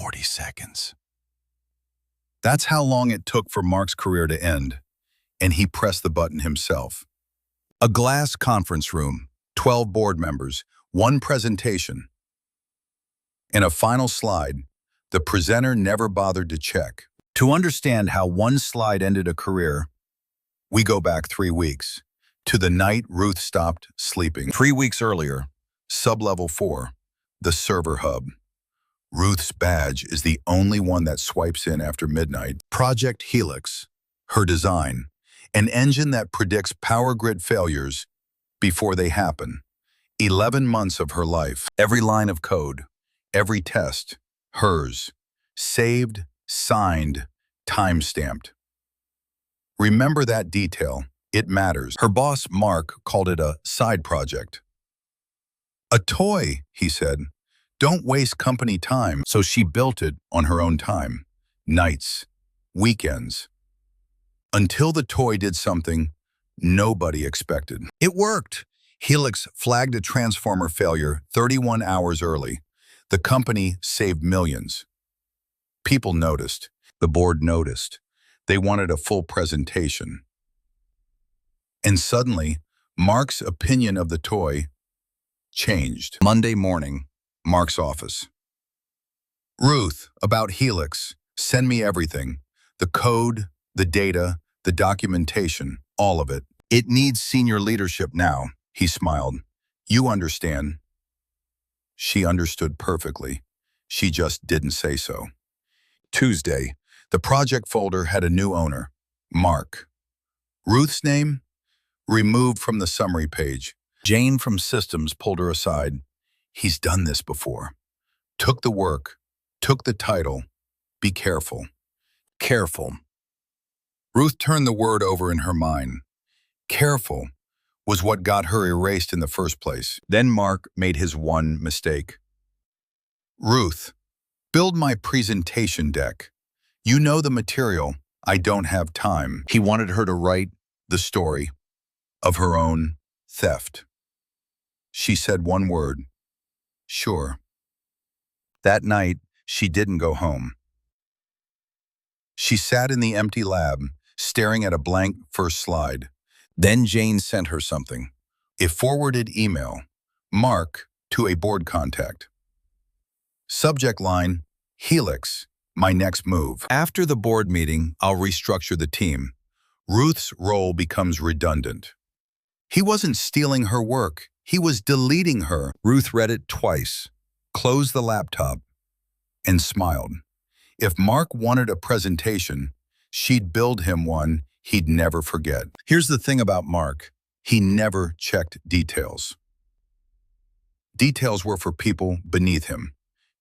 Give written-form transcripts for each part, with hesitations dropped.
40 seconds. That's how long it took for Mark's career to end, and he pressed the button himself. A glass conference room, 12 board members, one presentation. In a final slide, the presenter never bothered to check. To understand how one slide ended a career, we go back 3 weeks, to the night Ruth stopped sleeping. 3 weeks earlier, Sublevel 4, the server hub. Ruth's badge is the only one that swipes in after midnight. Project Helix, her design, an engine that predicts power grid failures before they happen. 11 months of her life. Every line of code, every test, hers. Saved, signed, time-stamped. Remember that detail. It matters. Her boss, Mark, called it a side project. A toy, he said. Don't waste company time. So she built it on her own time. Nights, weekends. Until the toy did something nobody expected. It worked. Helix flagged a transformer failure 31 hours early. The company saved millions. People noticed. The board noticed. They wanted a full presentation. And suddenly, Mark's opinion of the toy changed. Monday morning, Mark's office. Ruth, about Helix, send me everything. The code, the data, the documentation, all of it. It needs senior leadership now, he smiled. You understand. She understood perfectly. She just didn't say so. Tuesday, the project folder had a new owner, Mark. Ruth's name? Removed from the summary page. Jane from Systems pulled her aside. He's done this before. Took the work, took the title. Be careful. Careful. Ruth turned the word over in her mind. Careful was what got her erased in the first place. Then Mark made his one mistake. Ruth, build my presentation deck. You know the material. I don't have time. He wanted her to write the story of her own theft. She said one word. Sure. That night, she didn't go home. She sat in the empty lab, staring at a blank first slide. Then Jane sent her something. A forwarded email. Mark to a board contact. Subject line, Helix, my next move. After the board meeting, I'll restructure the team. Ruth's role becomes redundant. He wasn't stealing her work. He was deleting her. Ruth read it twice, closed the laptop, and smiled. If Mark wanted a presentation, she'd build him one he'd never forget. Here's the thing about Mark. He never checked details. Details were for people beneath him.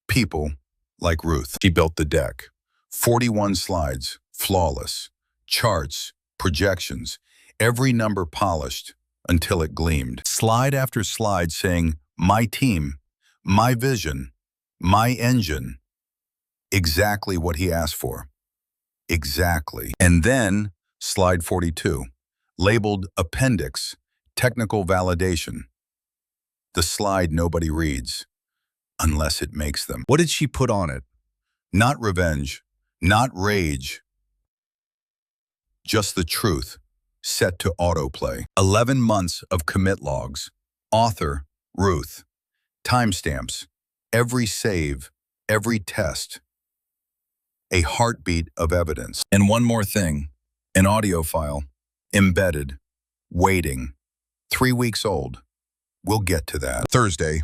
People like Ruth. She built the deck. 41 slides, flawless. Charts, projections, every number polished until it gleamed. Slide after slide saying, my team, my vision, my engine. Exactly what he asked for. Exactly. And then, slide 42, labeled Appendix, Technical Validation. The slide nobody reads, unless it makes them. What did she put on it? Not revenge, not rage, just the truth, set to autoplay. 11 months of commit logs. Author, Ruth. Timestamps, every save, every test. A heartbeat of evidence. And one more thing, an audio file, embedded, waiting, 3 weeks old. We'll get to that. Thursday,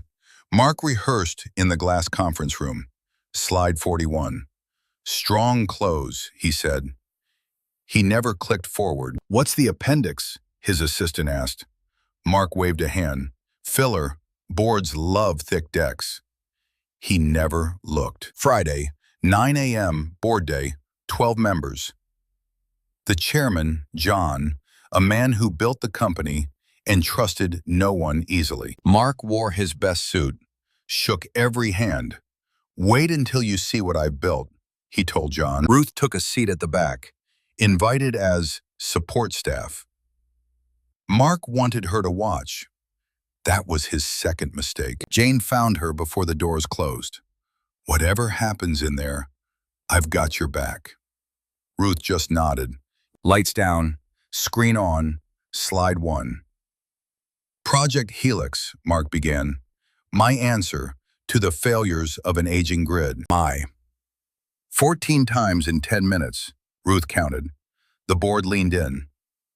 Mark rehearsed in the glass conference room. Slide 41. Strong close, he said. He never clicked forward. What's the appendix? His assistant asked. Mark waved a hand. Filler, boards love thick decks. He never looked. Friday, 9 a.m., board day, 12 members. The chairman, John, a man who built the company and trusted no one easily. Mark wore his best suit, shook every hand. Wait until you see what I've built, he told John. Ruth took a seat at the back, invited as support staff. Mark wanted her to watch. That was his second mistake. Jane found her before the doors closed. Whatever happens in there, I've got your back. Ruth just nodded. Lights down, screen on, slide 1. Project Helix, Mark began. My answer to the failures of an aging grid. 14 times in 10 minutes, Ruth counted. The board leaned in.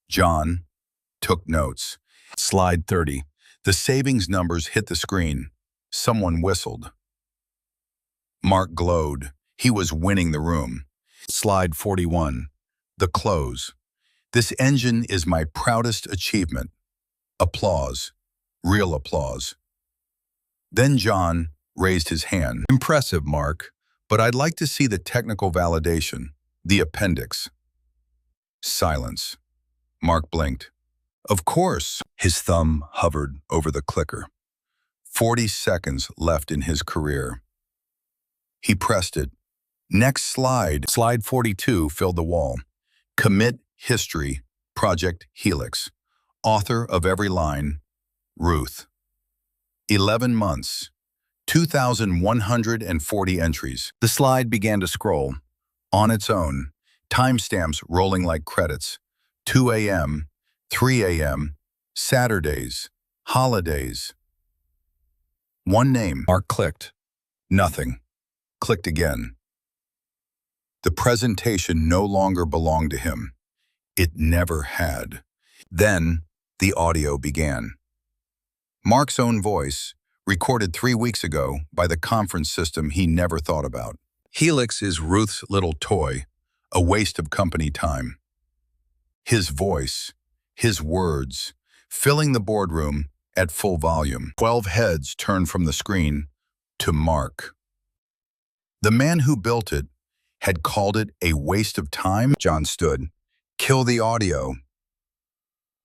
John took notes. Slide 30. The savings numbers hit the screen. Someone whistled. Mark glowed. He was winning the room. Slide 41. The close. This engine is my proudest achievement. Applause. Real applause. Then John raised his hand. Impressive, Mark, but I'd like to see the technical validation, the appendix. Silence. Mark blinked. Of course. His thumb hovered over the clicker. 40 seconds left in his career. He pressed it. Next slide. Slide 42 filled the wall. Commit history, Project Helix. Author of every line, Ruth. 11 months, 2,140 entries. The slide began to scroll. On its own, timestamps rolling like credits. 2 a.m., 3 a.m., Saturdays, holidays. One name. Mark clicked. Nothing. Clicked again. The presentation no longer belonged to him. It never had. Then the audio began. Mark's own voice, recorded 3 weeks ago by the conference system he never thought about. Helix is Ruth's little toy, a waste of company time. His voice, his words, filling the boardroom at full volume. 12 heads turned from the screen to Mark. The man who built it had called it a waste of time. John stood. Kill the audio.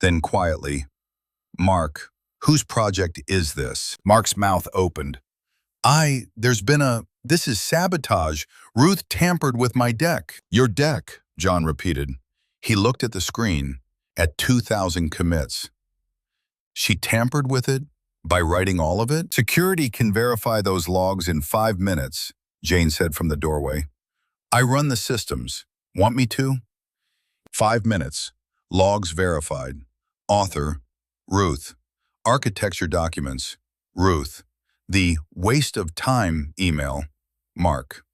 Then quietly, Mark, whose project is this? Mark's mouth opened. This is sabotage. Ruth tampered with my deck. Your deck, John repeated. He looked at the screen, at 2,000 commits. She tampered with it by writing all of it? Security can verify those logs in 5 minutes, Jane said from the doorway. I run the systems. Want me to? 5 minutes. Logs verified. Author, Ruth. Architecture documents, Ruth. The waste of time email, Mark.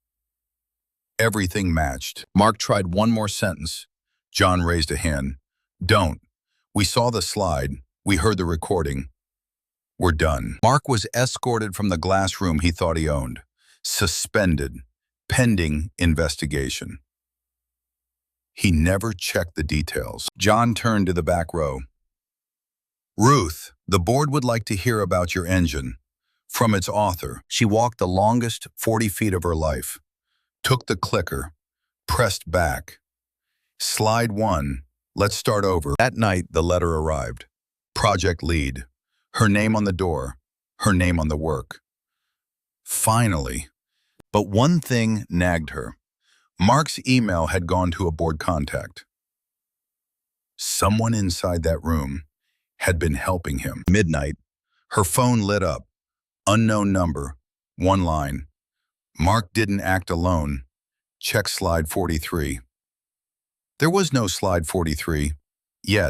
Everything matched. Mark tried one more sentence. John raised a hand. Don't. We saw the slide. We heard the recording. We're done. Mark was escorted from the glass room he thought he owned. Suspended. Pending investigation. He never checked the details. John turned to the back row. Ruth, the board would like to hear about your engine. From its author. She walked the longest 40 feet of her life. Took the clicker. Pressed back. Slide 1. Let's start over. That night, the letter arrived. Project lead. Her name on the door. Her name on the work. Finally. But one thing nagged her. Mark's email had gone to a board contact. Someone inside that room had been helping him. Midnight, her phone lit up. Unknown number, 1 line. Mark didn't act alone. Check slide 43. There was no slide 43, yet.